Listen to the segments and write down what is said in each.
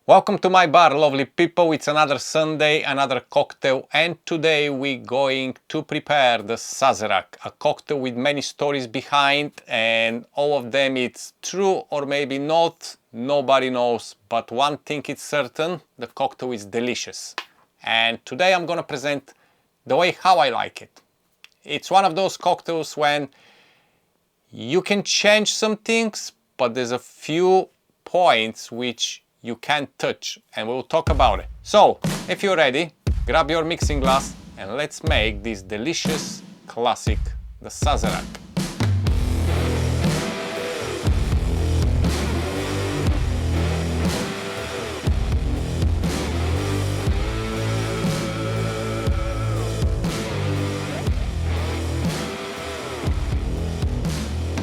Welcome to my bar, lovely people. It's another Sunday, another cocktail, and today we're going to prepare the Sazerac, a cocktail with many stories behind, and all of them it's true or maybe not, nobody knows, but one thing is certain, the cocktail is delicious. And today I'm gonna present the way how I like it. It's one of those cocktails when you can change some things, but there's a few points which you can't touch, and we'll talk about it. So, if you're ready, grab your mixing glass and let's make this delicious classic, the Sazerac.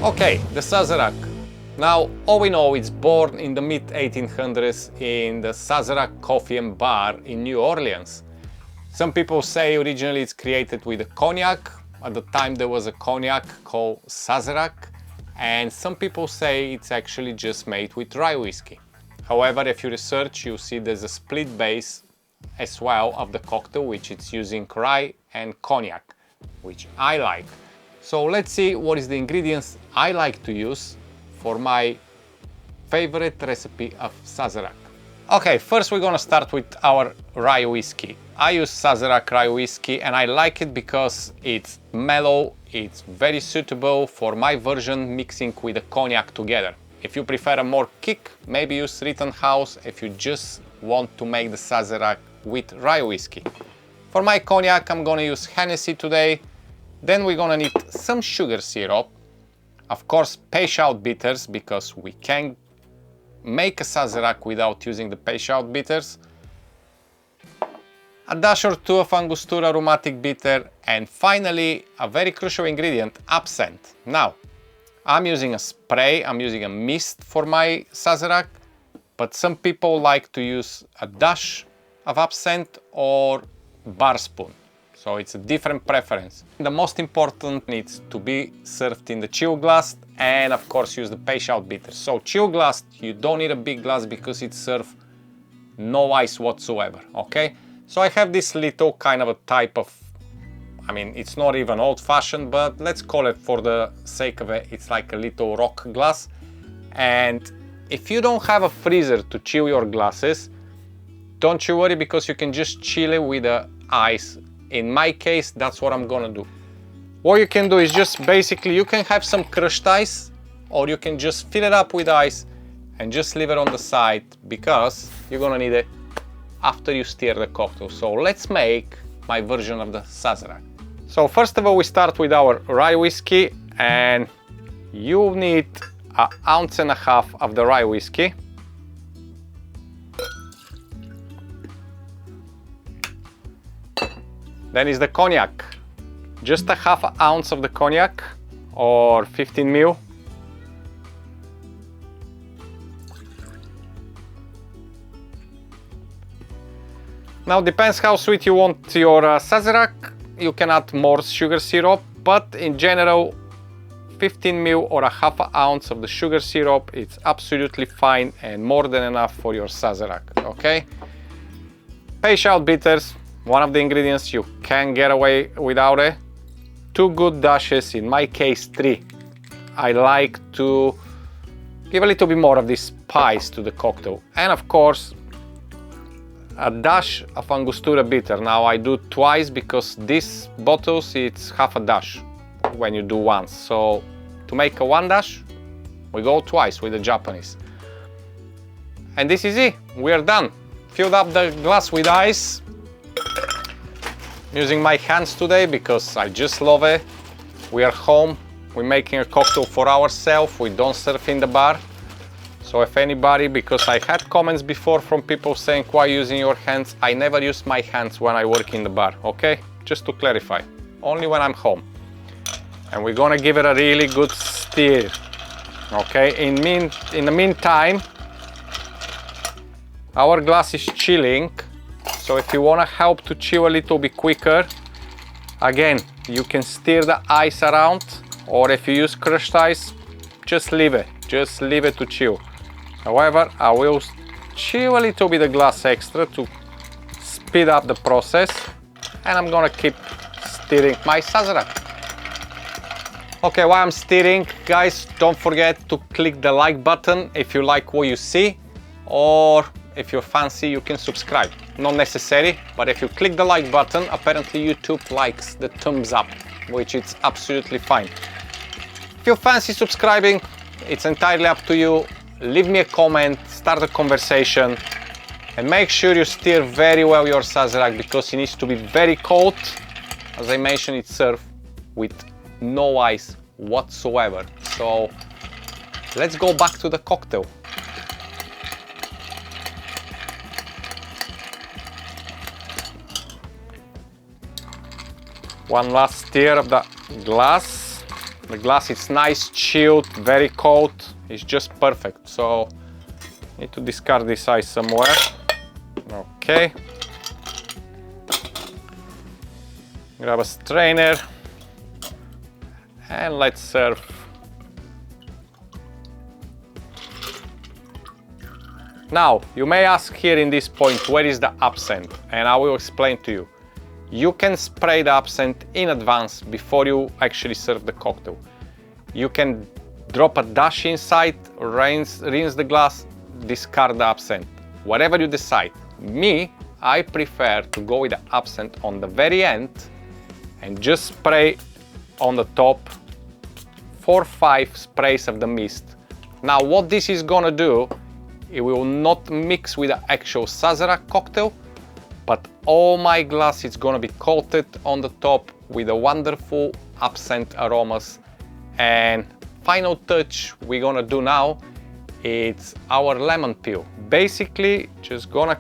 Okay, the Sazerac. Now, all we know, it's born in the mid-1800s in the Sazerac Coffee and Bar in New Orleans. Some people say originally it's created with a cognac. At the time there was a cognac called Sazerac, and some people say it's actually just made with rye whiskey. However, if you research, you see there's a split base as well of the cocktail, which it's using rye and cognac, which I like. So let's see what is the ingredients I like to use for my favorite recipe of Sazerac. Okay, first we're gonna start with our rye whiskey. I use Sazerac Rye Whisky and I like it because it's mellow, it's very suitable for my version mixing with a cognac together. If you prefer a more kick, maybe use Rittenhouse if you just want to make the Sazerac with rye whiskey. For my cognac, I'm gonna use Hennessy today. Then we're gonna need some sugar syrup. Of course, Peychaud bitters, because we can't make a Sazerac without using the Peychaud bitters. A dash or two of Angostura aromatic bitter, and finally, a very crucial ingredient, absinthe. Now, I'm using a spray, I'm using a mist for my Sazerac, but some people like to use a dash of absinthe or bar spoon. So it's a different preference. The most important needs to be served in the chill glass, and of course use the Peychaud bitters. So chill glass, you don't need a big glass because it's served no ice whatsoever, okay? So I have this little kind of a type of, I mean, it's not even old-fashioned, but let's call it for the sake of it, it's like a little rock glass. And if you don't have a freezer to chill your glasses, don't you worry, because you can just chill it with the ice. In my case, that's what I'm gonna do. What you can do is just basically, you can have some crushed ice, or you can just fill it up with ice and just leave it on the side, because you're gonna need it after you stir the cocktail. So let's make my version of the Sazerac. So first of all, we start with our rye whiskey, and you need 1.5 ounces of the rye whiskey. Then is the cognac, just 1/2 ounce of the cognac, or 15 ml. Now depends how sweet you want your Sazerac, you can add more sugar syrup, but in general 15 ml or 1/2 ounce of the sugar syrup, it's absolutely fine and more than enough for your Sazerac, okay? Peychaud bitters, one of the ingredients you can't get away without it. 2 good dashes, in my case 3. I like to give a little bit more of this spice to the cocktail. And of course, a dash of Angostura bitter. Now I do twice because these bottles, it's half a dash when you do once. So to make a 1 dash, we go twice with the Japanese. And this is it, we are done. Filled up the glass with ice. Using my hands today because I just love it. We are home, we're making a cocktail for ourselves, we don't serve in the bar. So if anybody, because I had comments before from people saying why using your hands, I never use my hands when I work in the bar, okay? Just to clarify, only when I'm home. And we're gonna give it a really good stir, okay? In the meantime, our glass is chilling. So if you want to help to chill a little bit quicker, again, you can stir the ice around, or if you use crushed ice, just leave it to chill. However, I will chill a little bit the glass extra to speed up the process, and I'm gonna keep stirring my Sazerac. Okay, while I'm stirring, guys, don't forget to click the like button if you like what you see, or if you're fancy, you can subscribe. Not necessary, but if you click the like button, apparently YouTube likes the thumbs up, which is absolutely fine. If you fancy subscribing, it's entirely up to you. Leave me a comment, start a conversation, and make sure you stir very well your Sazerac because it needs to be very cold. As I mentioned, it's served with no ice whatsoever. So let's go back to the cocktail. One last stir of the glass. The glass is nice, chilled, very cold. It's just perfect. So need to discard this ice somewhere. Okay. Grab a strainer and let's serve. Now, you may ask here in this point, where is the absinthe? And I will explain to you. You can spray the absinthe in advance before you actually serve the cocktail. You can drop a dash inside, rinse the glass, discard the absinthe, whatever you decide. Me, I prefer to go with the absinthe on the very end and just spray on the top 4 or 5 sprays of the mist. Now what this is gonna do, it will not mix with the actual Sazerac cocktail, but all my glass is gonna be coated on the top with a wonderful absinthe aromas. And final touch we're gonna do now, it's our lemon peel. Basically, just gonna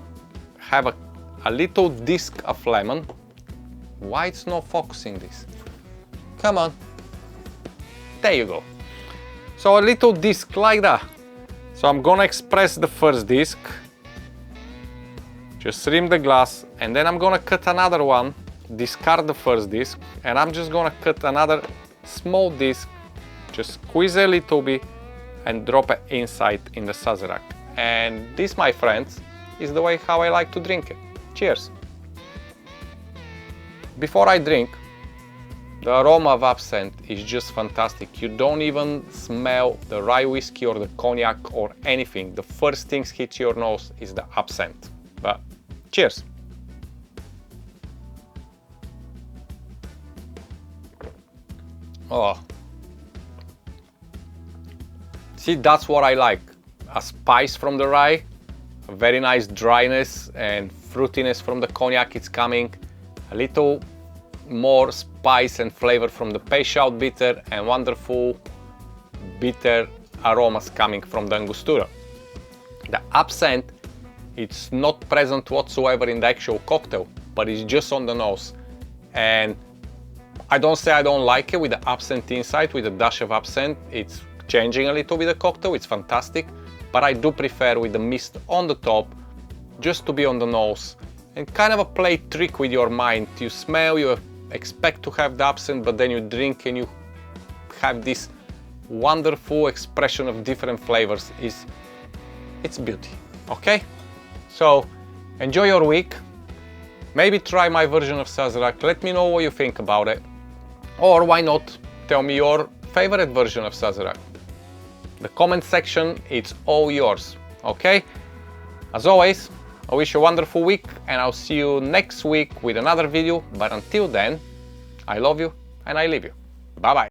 have a little disc of lemon. Why it's not focusing this? Come on. There you go. So a little disc like that. So I'm gonna express the first disc. Just rim the glass, and then I'm gonna cut another one, discard the first disc, and I'm just gonna cut another small disc, just squeeze a little bit and drop it inside in the Sazerac. And this, my friends, is the way how I like to drink it. Cheers! Before I drink, the aroma of absinthe is just fantastic. You don't even smell the rye whiskey or the cognac or anything. The first thing hits your nose is the absinthe. But cheers! Oh. See, that's what I like. A spice from the rye, a very nice dryness and fruitiness from the cognac it's coming, a little more spice and flavor from the Peychaud bitter, and wonderful bitter aromas coming from the Angostura. The absinthe, it's not present whatsoever in the actual cocktail, but it's just on the nose. And I don't say I don't like it with the absinthe inside, with a dash of absinthe. It's changing a little bit the cocktail, it's fantastic. But I do prefer with the mist on the top, just to be on the nose. And kind of a play trick with your mind. You smell, you expect to have the absinthe, but then you drink and you have this wonderful expression of different flavors. It's beauty, okay? So enjoy your week. Maybe try my version of Sazerac. Let me know what you think about it. Or why not tell me your favorite version of Sazerac. The comment section, it's all yours, okay? As always, I wish you a wonderful week, and I'll see you next week with another video. But until then, I love you and I leave you. Bye bye.